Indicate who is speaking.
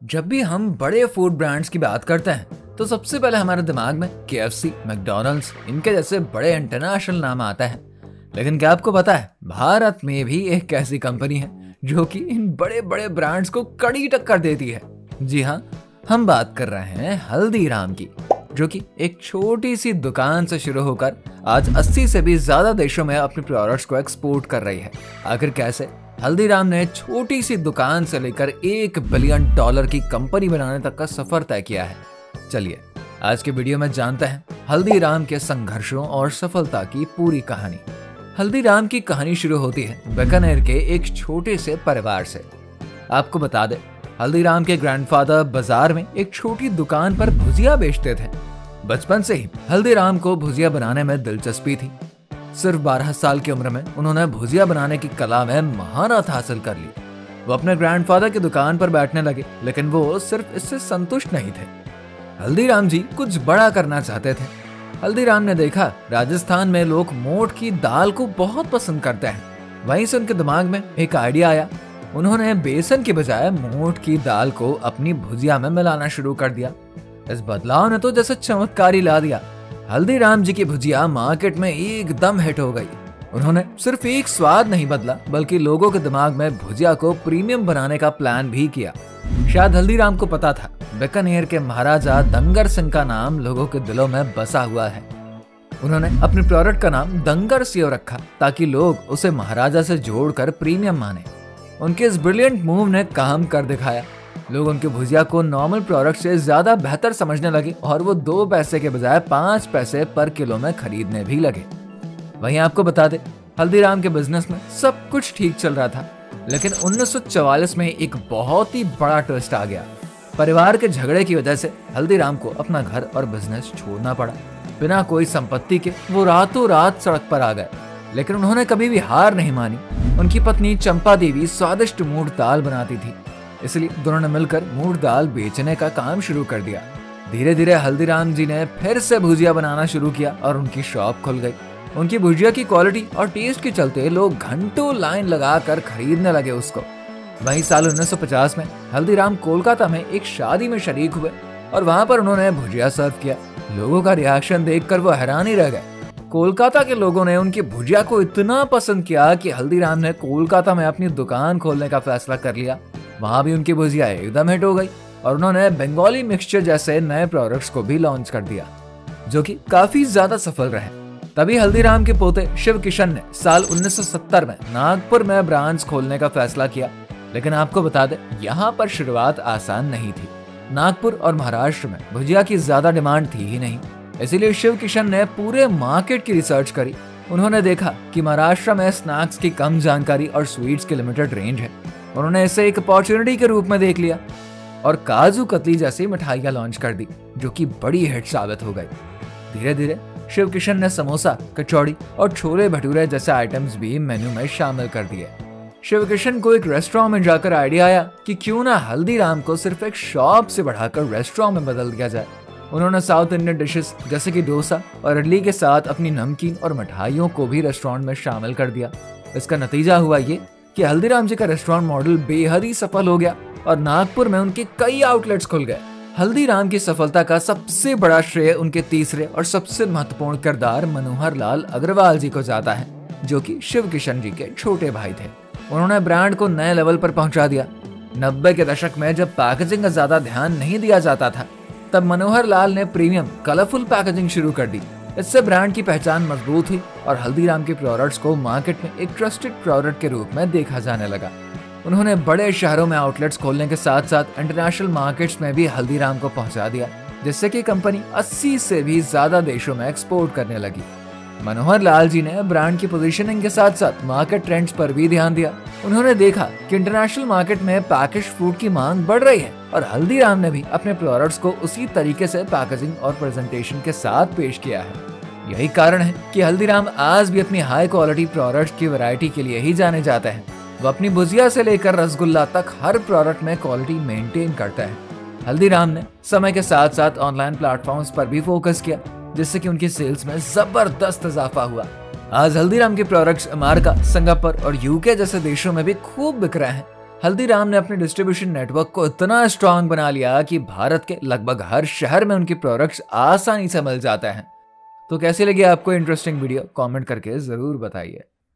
Speaker 1: जब भी हम बड़े फूड ब्रांड्स की बात करते हैं तो सबसे पहले हमारे दिमाग में KFC, मैकडॉनल्ड्स इनके जैसे बड़े इंटरनेशनल नाम आता है। लेकिन क्या आपको पता है भारत में भी एक ऐसी कंपनी है जो कि इन बड़े बड़े ब्रांड्स को कड़ी टक्कर देती है। जी हाँ, हम बात कर रहे हैं हल्दीराम की, जो कि एक छोटी सी दुकान से शुरू होकर आज 80 से भी ज्यादा देशों में अपने प्रोडक्ट्स को एक्सपोर्ट कर रही है। आखिर कैसे हल्दीराम ने छोटी सी दुकान से लेकर $1 बिलियन की कंपनी बनाने तक का सफर तय किया है। चलिए आज के वीडियो में जानते हैं हल्दीराम के संघर्षों और सफलता की पूरी कहानी। हल्दीराम की कहानी शुरू होती है बीकानेर के एक छोटे से परिवार से। आपको बता दें, हल्दीराम के ग्रैंडफादर बाजार में एक छोटी दुकान पर भुजिया बेचते थे। बचपन से ही हल्दीराम को भुजिया बनाने में दिलचस्पी थी। सिर्फ 12 साल की उम्र में उन्होंने भुजिया बनाने की कला में महारत हासिल कर ली। वो अपने ग्रैंडफादर की दुकान पर बैठने लगे, लेकिन वो सिर्फ इससे संतुष्ट नहीं थे। हल्दीराम जी कुछ बड़ा करना चाहते थे। हल्दीराम ने देखा राजस्थान में लोग मोठ की दाल को बहुत पसंद करते हैं। वहीं से उनके दिमाग में एक आइडिया आया। उन्होंने बेसन के बजाय मोठ की दाल को अपनी भुजिया में मिलाना शुरू कर दिया। इस बदलाव ने तो जैसे चमत्कार ही ला दिया। हल्दीराम जी की भुजिया मार्केट में एकदम हिट हो गई। उन्होंने सिर्फ एक स्वाद नहीं बदला, बल्कि लोगों के दिमाग में भुजिया को प्रीमियम बनाने का प्लान भी किया। शायद हल्दीराम को पता था बीकानेर के महाराजा दंगर सिंह का नाम लोगों के दिलों में बसा हुआ है। उन्होंने अपने प्रोडक्ट का नाम दंगर सेव रखा ताकि लोग उसे महाराजा से जोड़कर प्रीमियम माने। उनके इस ब्रिलियंट मूव ने काम कर दिखाया। लोग उनके भुजिया को नॉर्मल प्रोडक्ट से ज्यादा बेहतर समझने लगे और वो 2 पैसे के बजाय 5 पैसे पर किलो में खरीदने भी लगे। वहीं आपको बता दें, हल्दीराम के बिजनेस में सब कुछ ठीक चल रहा था, लेकिन 1944 में एक बहुत ही बड़ा ट्विस्ट आ गया। परिवार के झगड़े की वजह से हल्दीराम को अपना घर और बिजनेस छोड़ना पड़ा। बिना कोई संपत्ति के वो रातों रात सड़क पर आ गए, लेकिन उन्होंने कभी भी हार नहीं मानी। उनकी पत्नी चंपा देवी स्वादिष्ट मूंग दाल बनाती थी, इसलिए दोनों ने मिलकर मूंग दाल बेचने का काम शुरू कर दिया। धीरे धीरे हल्दीराम जी ने फिर से भुजिया बनाना शुरू किया और उनकी शॉप खुल गई। उनकी भुजिया की क्वालिटी और टेस्ट के चलते लोग घंटों लाइन लगाकर खरीदने लगे उसको। वहीं साल 1950 में हल्दीराम कोलकाता में एक शादी में शरीक हुए और वहां पर उन्होंने भुजिया सर्व किया। लोगों का रिएक्शन देखकर वो हैरान ही रह गए। कोलकाता के लोगों ने उनकी भुजिया को इतना पसंद किया कि हल्दीराम ने कोलकाता में अपनी दुकान खोलने का फैसला कर लिया। वहां भी उनकी भुजिया एकदम हिट हो गई और उन्होंने बंगाली मिक्सचर जैसे नए प्रोडक्ट्स को भी लॉन्च कर दिया, जो कि काफी ज्यादा सफल रहे। तभी हल्दीराम के पोते शिव किशन ने साल 1970 में नागपुर में ब्रांच खोलने का फैसला किया। लेकिन आपको बता दें, यहाँ पर शुरुआत आसान नहीं थी। नागपुर और महाराष्ट्र में भुजिया की ज्यादा डिमांड थी ही नहीं, इसीलिए शिव किशन ने पूरे मार्केट की रिसर्च करी। उन्होंने देखा कि महाराष्ट्र में स्नैक्स की कम जानकारी और स्वीट्स की लिमिटेड रेंज है। उन्होंने इसे एक अपॉर्चुनिटी के रूप में देख लिया और काजू कतली जैसी मिठाइयां लॉन्च कर दी, जो कि बड़ी हिट साबित हो गई। धीरे धीरे शिव किशन ने समोसा, कचौड़ी और छोले भटूरे जैसे आइटम्स भी मेन्यू में शामिल कर दिए। शिव किशन को एक रेस्टोरेंट में जाकर आइडिया आया कि क्यों ना हल्दीराम को सिर्फ एक शॉप से बढ़ाकर रेस्टोरेंट में बदल दिया जाए। उन्होंने साउथ इंडियन डिशेस जैसे कि डोसा और इडली के साथ अपनी नमकीन और मिठाइयों को भी रेस्टोरेंट में शामिल कर दिया। इसका नतीजा हुआ ये कि हल्दीराम जी का रेस्टोरेंट मॉडल बेहद ही सफल हो गया और नागपुर में उनके कई आउटलेट्स खुल गए। हल्दीराम की सफलता का सबसे बड़ा श्रेय उनके तीसरे और सबसे महत्वपूर्ण किरदार मनोहर लाल अग्रवाल जी को जाता है, जो कि शिव किशन जी के छोटे भाई थे। उन्होंने ब्रांड को नए लेवल पर पहुंचा दिया। 90 के दशक में जब पैकेजिंग का ज्यादा ध्यान नहीं दिया जाता था, तब मनोहर लाल ने प्रीमियम कलरफुल पैकेजिंग शुरू कर दी। इससे ब्रांड की पहचान मजबूत हुई और हल्दीराम के प्रोडक्ट्स को मार्केट में एक ट्रस्टेड प्रोडक्ट के रूप में देखा जाने लगा। उन्होंने बड़े शहरों में आउटलेट्स खोलने के साथ साथ इंटरनेशनल मार्केट्स में भी हल्दीराम को पहुंचा दिया, जिससे कि कंपनी 80 से भी ज्यादा देशों में एक्सपोर्ट करने लगी। मनोहर लाल जी ने ब्रांड की पोजीशनिंग के साथ साथ मार्केट ट्रेंड्स पर भी ध्यान दिया। उन्होंने देखा कि इंटरनेशनल मार्केट में पैकेज फूड की मांग बढ़ रही है और हल्दीराम ने भी अपने प्रोडक्ट्स को उसी तरीके से पैकेजिंग और प्रेजेंटेशन के साथ पेश किया है। यही कारण है कि हल्दीराम आज भी अपनी हाई क्वालिटी प्रोडक्ट्स की वैरायटी के लिए ही जाने जाते हैं। वो अपनी भुजिया से लेकर रसगुल्ला तक हर प्रोडक्ट में क्वालिटी मेंटेन करता है। हल्दीराम ने समय के साथ साथ ऑनलाइन प्लेटफॉर्म्स पर भी फोकस किया, जिससे कि उनकी सेल्स में जबरदस्त इजाफा हुआ। आज हल्दीराम के प्रोडक्ट्स अमेरिका, सिंगापुर और यूके जैसे देशों में भी खूब बिक रहे हैं। हल्दीराम ने अपने डिस्ट्रीब्यूशन नेटवर्क को इतना स्ट्रांग बना लिया कि भारत के लगभग हर शहर में उनके प्रोडक्ट्स आसानी से मिल जाते हैं। तो कैसी लगी आपको इंटरेस्टिंग वीडियो? कमेंट करके जरूर बताइए।